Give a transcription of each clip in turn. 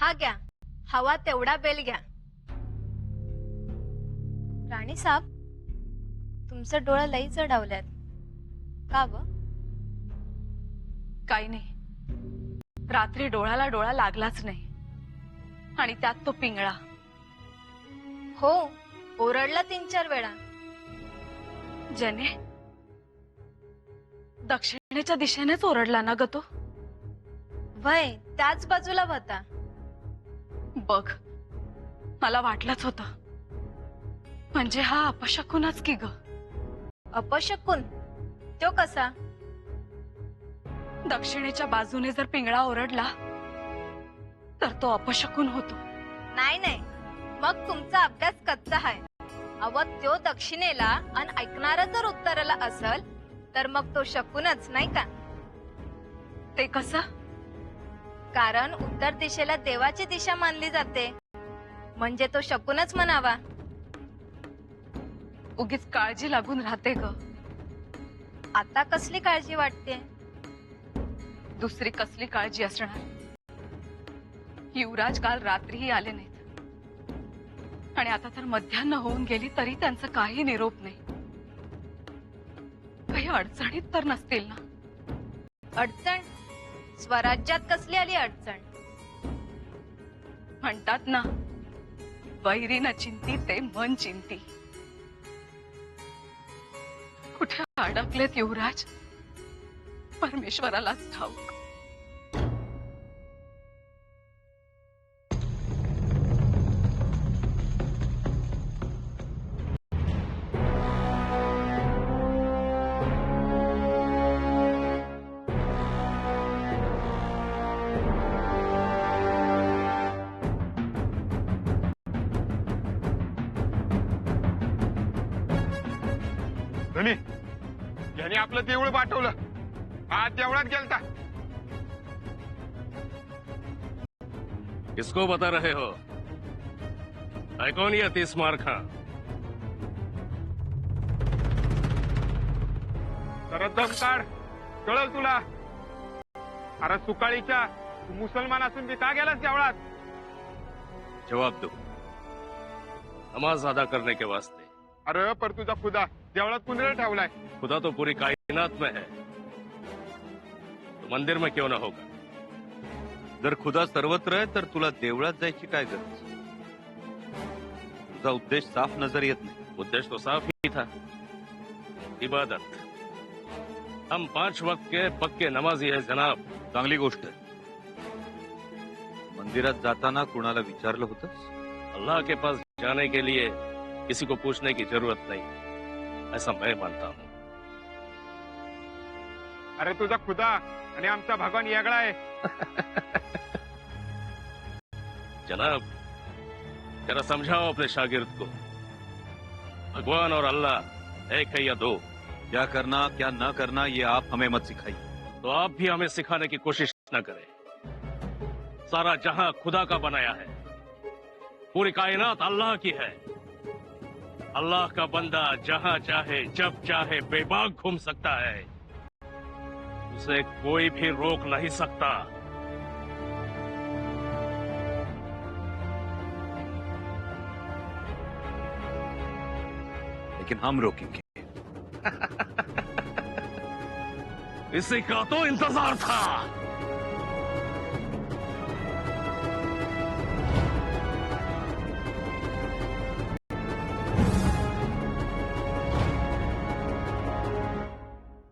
हा घ्या, हवा तेवढा बेल घ्या. राणी साहेब, तुमचं डोळं लई चढावल्यात. का व? काही नाही. रात्री डोळ्याला डोळा लागलाच नाही आणि त्यात तो पिंगळा. हो, ओरडला 3-4 वेळा. ज्याने दक्षिणेच्या दिशेनेच ओरडला ना ग तो. वय त्याच बाजूला होता. बघ, मला वाटलंच होत. म्हणजे हा अपशकुनच की ग. अपशकुन? तो कसा? दक्षिणेच्या बाजूने जर पिंगळा ओरडला तर तो अपशकुन होतो. नाही नाही, मग तुमचा अभ्यास कच्चा आहे. अव त्यो दक्षिणेला आणि ऐकणारा जर उत्तरेला असल तर मग तो शकुनच नाही का? ते कसं? कारण उत्तर दिशेला देवाची दिशा मानली जाते, म्हणजे तो शकुनच म्हणावा. उगीच काळजी लागून राहते ग. आता कसली काळजी वाटते? दुसरी कसली काळजी असणार? युवराज काल रात्रीही आले नाहीत आणि आता तर मध्यान्ह होऊन गेली तरी त्यांचा काही निरोप नाही. काही अडचणीत तर नसतील ना? अडचण? स्वराज्यात कसली आली अडचण? म्हणतात ना, वैरी न चिंती ते मन चिंती. कुठे अडकलेत युवराज, परमेश्वरालाच ठाऊक. धनी, याने आपलं देऊळ पाठवलं. आज देवळात गेलता. किसको बता रहे हो? है कौन ये तीस मार खां? जरा दम काढ, कळल तुला. अरे सुकाळीच्या, तू मुसलमान असून बी का गेलास देवळात? जवाब दो. नमाज अदा करने के वास्ते. अरे पर तुझा खुदा देवळात कुंदरा ठेवलाय. खुदा तो पूरी कायनात में है, तो मंदिर में क्यों ना होगा? जर खुदा सर्वत्र आहे तर तुला देवळात जायची काय गरज? तुझा उद्देश साफ नजर येत नाही. उद्देश्य तो साफ ही था, इबादत. हम 5 वक्त के पक्के नमाजी है जनाब. चांगली गोष्ट आहे. मंदिरात जाताना कुणाला विचारलं होतंस? अल्लाह के पास जाने के लिए किसी को पूछने की जरूरत नहीं, ऐसा मैं मानता हूँ. अरे तुझा खुदा आणि आमचा भगवान वेगळा आहे. जनाब, जरा समझाओ अपने शागिर्द को, भगवान और अल्लाह एक है या दो? क्या करना क्या न करना ये आप हमें मत सिखाइए. तो आप भी हमें सिखाने की कोशिश न करें. सारा जहां खुदा का बनाया है, पूरी कायनात अल्लाह की है. अल्लाह का बंदा जहां चाहे जब चाहे बेबाक घूम सकता है, उसे कोई भी रोक नहीं सकता. लेकिन हम रोकेंगे. इसी का तो इंतजार था.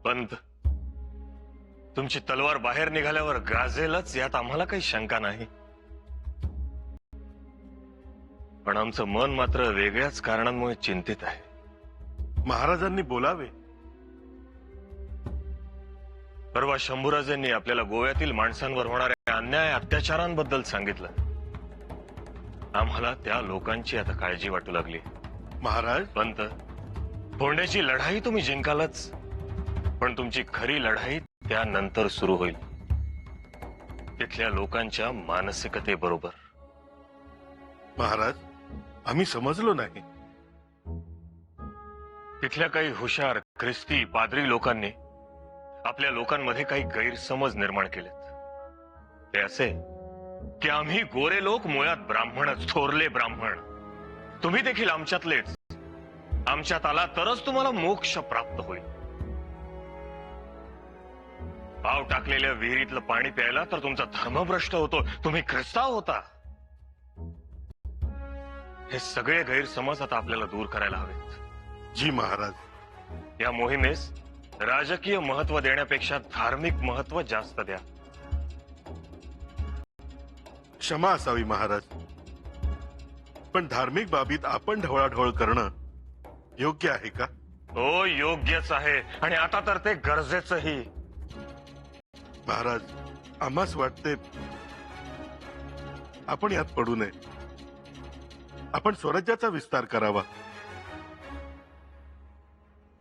पंत, तुमची तलवार बाहेर निघाल्यावर गाजेलच यात आम्हाला काही शंका नाही. पण आमचं मन मात्र वेगळ्याच कारणांमुळे चिंतित आहे. महाराजांनी बोलावे. परवा शंभूराजांनी आपल्याला गोव्यातील माणसांवर होणाऱ्या अन्याय अत्याचारांबद्दल सांगितलं. आम्हाला त्या लोकांची आता काळजी वाटू लागली. महाराज, पंत, भोंड्याची लढाई तुम्ही जिंकालच, पण तुमची खरी लढाई त्यानंतर सुरू होईल, तिथल्या लोकांच्या मानसिकतेबरोबर. महाराज, आम्ही समजलो नाही. तिथल्या काही हुशार ख्रिस्ती पाद्री लोकांनी आपल्या लोकांमध्ये काही गैरसमज निर्माण केलेत. ते असे की आम्ही गोरे लोक मुळात ब्राह्मणच, थोरले ब्राह्मण. तुम्ही देखील आमच्यातलेच. आमच्यात आला तरच तुम्हाला मोक्ष प्राप्त होईल. पाव टाकलेल्या विहिरीतलं पाणी प्यायला तर तुमचा धर्म भ्रष्ट होतो. तुम्ही ख्रिस्ताव होता. हे सगळे गैरसमज आता आपल्याला दूर करायला हवेत. जी महाराज. या मोहिमेस राजकीय महत्व देण्यापेक्षा धार्मिक महत्व जास्त द्या. क्षमा असावी महाराज, पण धार्मिक बाबीत आपण ढवळाढवळ करणं योग्य आहे का? हो, योग्यच आहे. आणि आता तर ते गरजेचंही. महाराज, आम्हास वाटते आपण यात पडू नये. आपण स्वराज्याचा विस्तार करावा.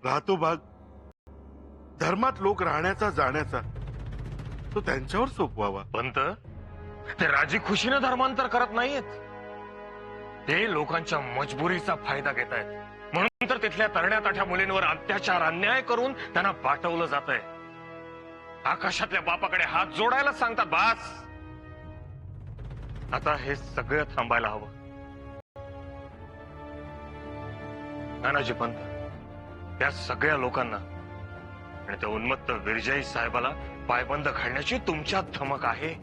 राहतो भाग धर्मात लोक राहण्याचा जाण्याचा तो त्यांच्यावर सोपवावा. पंत, ते राजी खुशीनं धर्मांतर करत नाहीयेत. ते लोकांच्या मजबुरीचा फायदा घेत आहेत. म्हणून तर तिथल्या तरण्या ताठ्या मुलींवर अत्याचार, अन्याय करून त्यांना पाठवलं जात आहे. आकाशातल्या बापाकडे हात जोडायला सांगतात. बास, आता हे सगळं थांबायला हवं. नानाजी पंत, त्या सगळ्या लोकांना आणि त्या उन्मत्त विरजाई साहेबाला पायबंद घालण्याची तुमच्यात धमक आहे.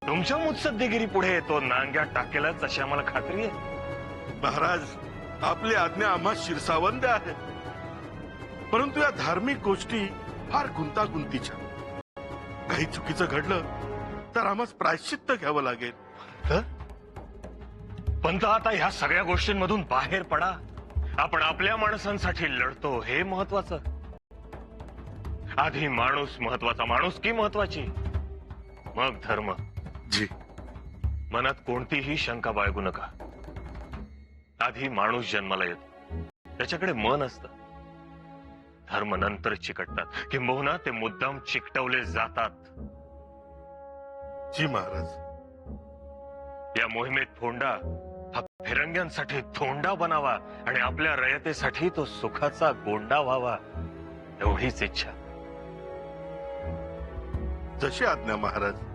तुमच्या मुत्सद्देगिरी पुढे तो नांग्या टाकेलच अशी आम्हाला खात्री आहे. महाराज, आपली आज्ञा आम्हा शिरसावंद आहे, परंतु या धार्मिक गोष्टी फार गुंतागुंतीच्या. काही चुकीचं घडलं तर आम्हास प्रायश्चित्त घ्यावं लागेल. पंत, आता ह्या सगळ्या गोष्टींमधून बाहेर पडा. आपण आपल्या माणसांसाठी लढतो हे महत्वाचं. आधी माणूस महत्वाचा, माणुसकी महत्वाची, मग धर्म. जी. मनात कोणतीही शंका बाळगू नका. आधी माणूस जन्माला येतो, त्याच्याकडे मन असतं. धर्म नंतर चिकटतात, किंबहुना ते मुद्दाम चिकटवले जातात. जी महाराज. या मोहिमेत फोंडा हा फिरंग्यांसाठी धोंडा बनावा आणि आपल्या रयतेसाठी तो सुखाचा गोंडा व्हावा, एवढीच इच्छा. जशी आज्ञा महाराज.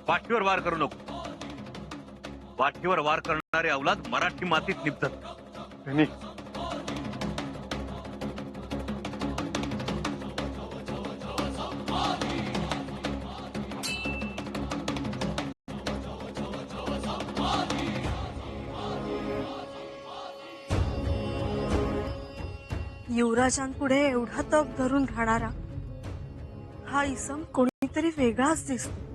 पाठीवर वार करू नको. पाठीवर वार करणारे अवलाद मराठी मातीत निपतात. युवराजांपुढे एवढा तग धरून राहणारा हा इसम कोणीतरी वेगळाच दिसतो.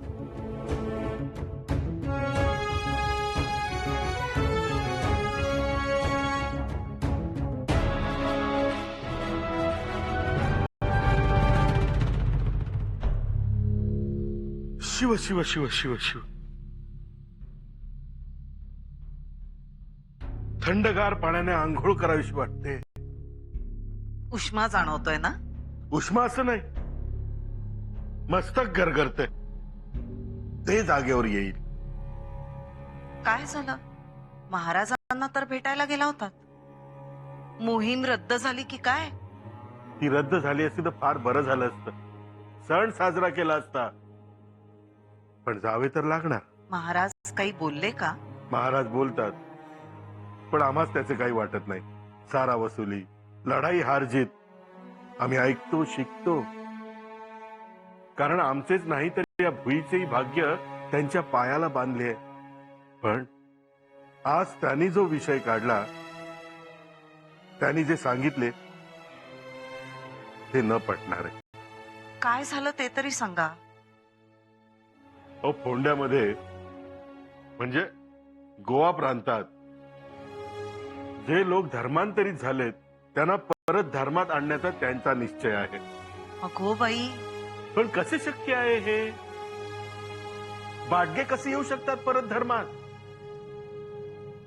शिव शिव शिव शिव शिव. थंडगार पाण्याने आंघोळ करावीशी वाटते. उष्मा जाणवतोय ना? उष्मा असं नाही, मस्तक गरगरते, ते जागेवर येईल. काय झालं? महाराजांना तर भेटायला गेला होतात. मोहीम रद्द झाली की काय? ती रद्द झाली असती तर फार बरं झालं असतं, सण साजरा केला असता. पण जावे तर लागणार. महाराज काही बोलले का? महाराज बोलतात, पण आम्हाच त्याचे काही वाटत नाही. सारा वसुली, लढाई हार जीत आम्ही ऐकतो, शिकतो. कारण आमचेच नाही तर या भुईचेही भाग्य त्यांच्या पायाला बांधले. पण आज त्यांनी जो विषय काढला, त्यांनी जे सांगितले ते न पटणार आहे. काय झालं ते तरी सांगा. फोंड्यामध्ये म्हणजे गोवा प्रांतात जे लोक धर्मांतरित झालेत त्यांना परत धर्मात आणण्याचा त्यांचा निश्चय आहे. अगो बाई, पण कसे शक्य आहे हे? बाडगे कसे येऊ शकतात परत धर्मात?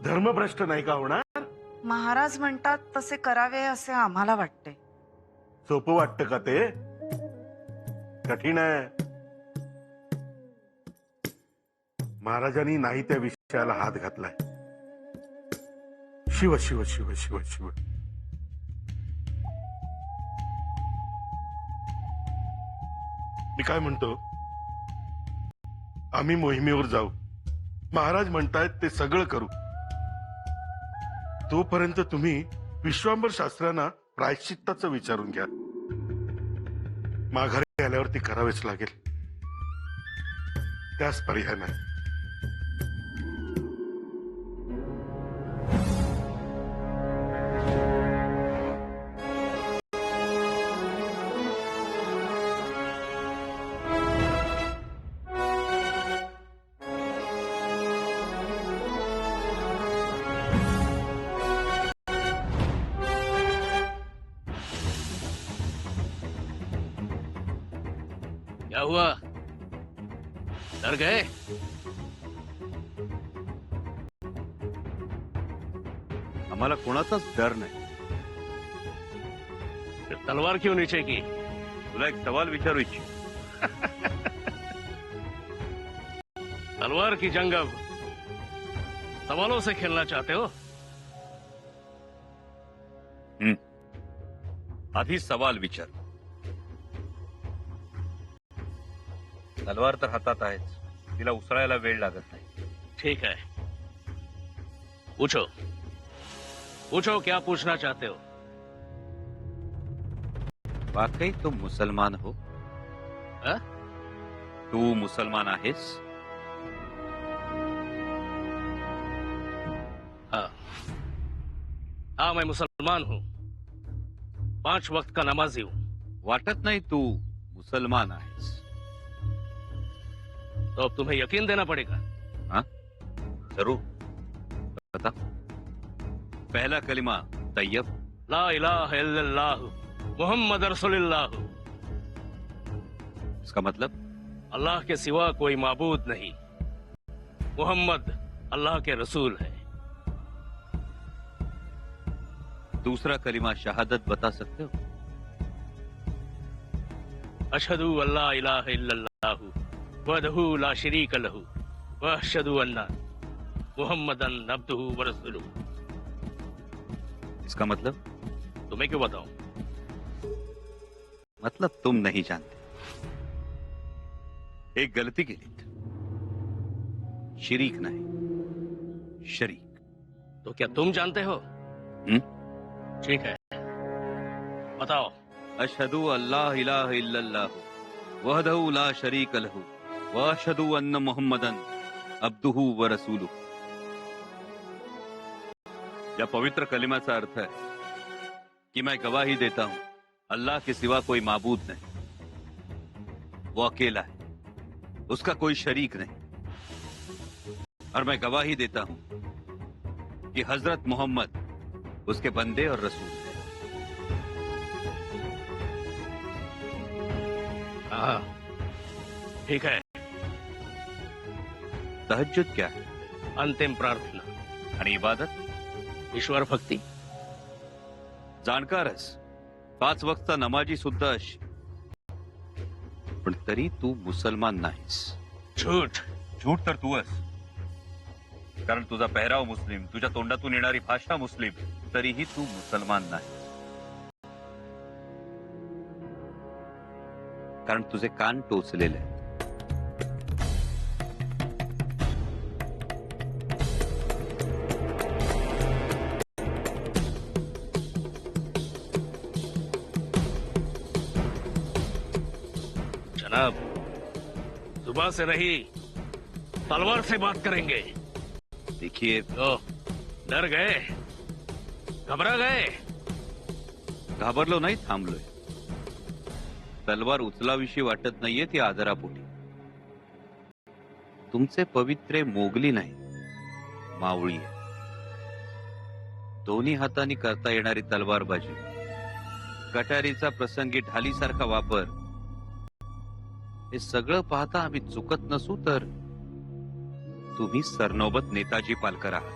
धर्मभ्रष्ट नाही का होणार? महाराज म्हणतात तसे करावे असे आम्हाला वाटते. सोपं वाटतं का ते? कठीण आहे. महाराजांनी नाही त्या विषयाला हात घातलाय. शिव शिव शिव शिव शिव. मी काय म्हणतो, आम्ही मोहिमेवर जाऊ. महाराज म्हणतायत ते सगळं करू. तोपर्यंत तुम्ही विश्वांबर शास्त्रांना प्रायश्चित्ताचं विचारून घ्या. माघारी आल्यावर ती करावेच लागेल, त्यास पर्याय नाही. क्या हुआ? डर गए? आम्हाला कोणाचाच डर नाही. फिर तलवार क्यों नीचे की? तुला एक सवाल विचारू इच्छितो. तलवार की जंग अब सवालों से खेलना चाहते हो? आधी सवाल विचार. तलवार तर हातात आहेच, तिला उसळायला वेळ लागत नाही. ठीक है, पूछो पूछो, क्या पूछना चाहते हो? वाकई तुम मुसलमान हो? हाँ? तू मुसलमान आहेस? हाँ हाँ, मैं मुसलमान हूँ. 5 वक्त का नमाजी हूँ. वाटत नाही तू मुसलमान आहेस. तो अब तुम्हें यकीन देना पड़ेगा. हाँ, जरूर बता. पहला कलिमा तैयब. ला इलाहा इल्लल्लाह मुहम्मद रसूलुल्लाह. इसका मतलब? अल्लाह के सिवा कोई माबूद नहीं. मुहम्मद अल्लाह के रसूल है. दूसरा कलिमा शहादत बता सकते हो? अशहदु अल्ला इलाहा इल्लल्लाह वहदहु ला शरीक लहू व अशहदु अन्ना मुहम्मदन अब्दुहु व रसूलुहु. इसका मतलब? तुम्हें क्यों बताऊं? मतलब तुम नहीं जानते. एक गलती केलीत. शिरीक नाही, शरीक. तो क्या तुम जानते हो? ठीक है, बताओ. अशहदु अल्लाह इलाहा इल्लल्लाह वहदहु ला शरीक लहू व अशहदु अन्न मुहम्मदन अब्दुहु व रसूलुहु. या पवित्र कलिमाचा अर्थ आहे कि मैं गवाही देता हूं अल्लाह के सिवा कोई माबूद नहीं, वो अकेला है, उसका कोई शरीक नहीं। और मैं गवाही देता हूं कि हजरत मोहम्मद उसके बंदे और रसूल हैं। हाँ, ठीक है। तहज्जुद क्या है? अंतिम प्रार्थना आणि इबादत? ईश्वर भक्ती. जाणकारच, 5 वक्तचा नमाजी सुद्धा अशी, पण तरी तू मुसलमान नाहीस. झूठ. झूठ तर तू आहेस, कारण तुझा पेहराव मुस्लिम, तुझ्या तोंडातून येणारी भाषा मुस्लिम, तरीही तू मुसलमान नाही. कारण तुझे कान टोचलेले आहेत. जनाब, जुबान से नहीं, तलवार से बात करेंगे. देखिए, तो डर गए, घबरा गए. घाबरलो नाही, थांबलोय. तलवार उचलाविषयी वाटत नाहीये, ती आदरापोटी. तुमचे पवित्रे मोगली नाही, मावळी आहे. दोन्ही हातांनी करता येणारी तलवारबाजी, कटारीचा प्रसंगी ढालीसारखा वापर, हे सगळं पाहता आम्ही चुकत नसू तर तुम्ही सरनोबत नेताजी पालकर आहात.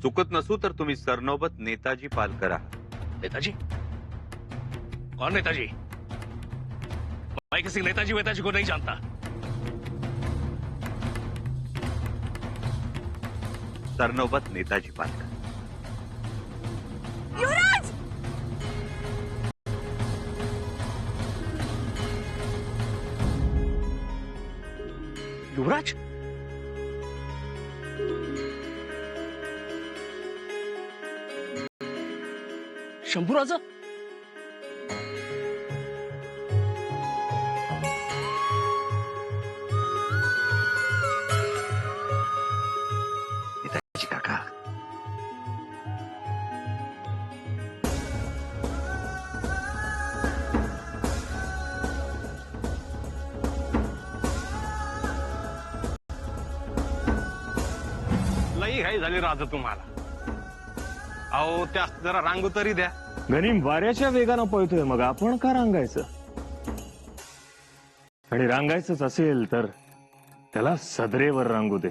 चुकत नसू तर तुम्ही सरनोबत नेताजी पालकर आहात. नेताजी? कौन नेताजी? मैं किसी नेताजी वेताजी को नहीं जानता. सरनोबत नेताजी पालकर. युवराज! युवराज? शंभूराजा? नेताजी काका, लई घाई झाली राजा तुम्हाला. अहो, त्या जरा रांगू तरी द्या. गनीम वाऱ्याच्या वेगानं पळतोय, मग आपण का रांगायचं? आणि रांगायचंच असेल तर त्याला सदरेवर रांगू दे.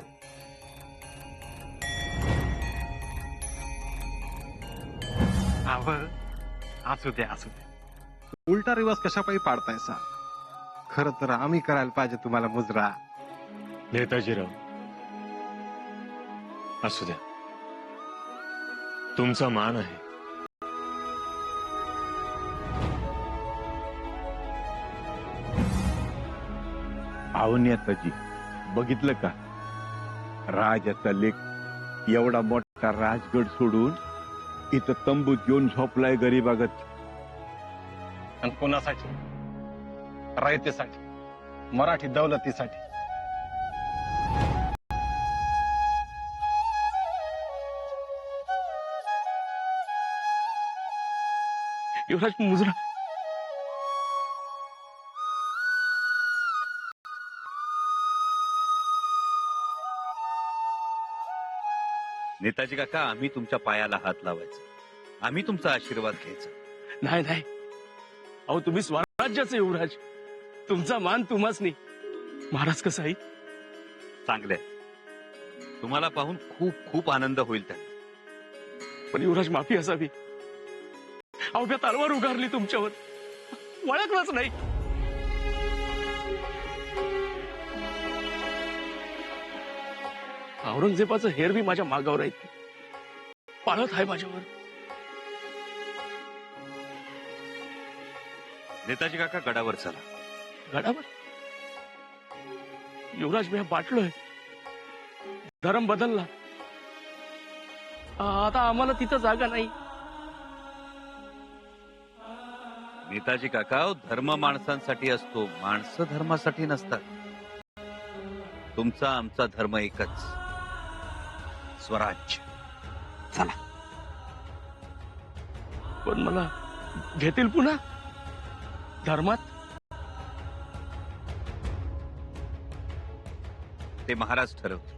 अव, असू द्या असू द्या. उलटा रिवाज कशापायी पाडतायसा? खर तर आम्ही करायला पाहिजे तुम्हाला मुजरा. नेताजीराव, असू द्या, तुमचा मान आहे. अहो नेताजी, बघितलं का? राजाचा लेख एवढा मोठा राजगड सोडून इथं तंबूत घेऊन झोपलाय गरीबागत. आणि कोणासाठी? रयतेसाठी, मराठी दौलतीसाठी. युवराज, मुजरा. नेताजी काका, आम्ही तुमच्या पायाला हात लावायचा, आम्ही तुमचा आशीर्वाद घ्यायचा. नाही नाही, अहो तुम्ही स्वराज्याचे युवराज, तुमचा मान तुम्हाच नाही. महाराज कसाही चांगलंय, तुम्हाला पाहून खूप खूप आनंद होईल त्यांना. पण युवराज, माफी असावी. अहो, मी तलवार उगारली तुमच्यावर, वळखलंच नाही. औरंगजेबाचं हेर बी माझ्या मागावर आहे, पाळत आहे माझ्यावर. नेताजी काका, गडावर चला. गडावर? युवराज, मी बाटलोय, धर्म बदलला, आता आम्हाला तिथं जागा नाही. नेताजी काका, धर्म माणसांसाठी असतो, माणसं धर्मासाठी नसतात. तुमचा आमचा धर्म एकच, स्वराज्य. चला. पण मला घेतील पुन्हा धर्मात? ते महाराज ठरवतील.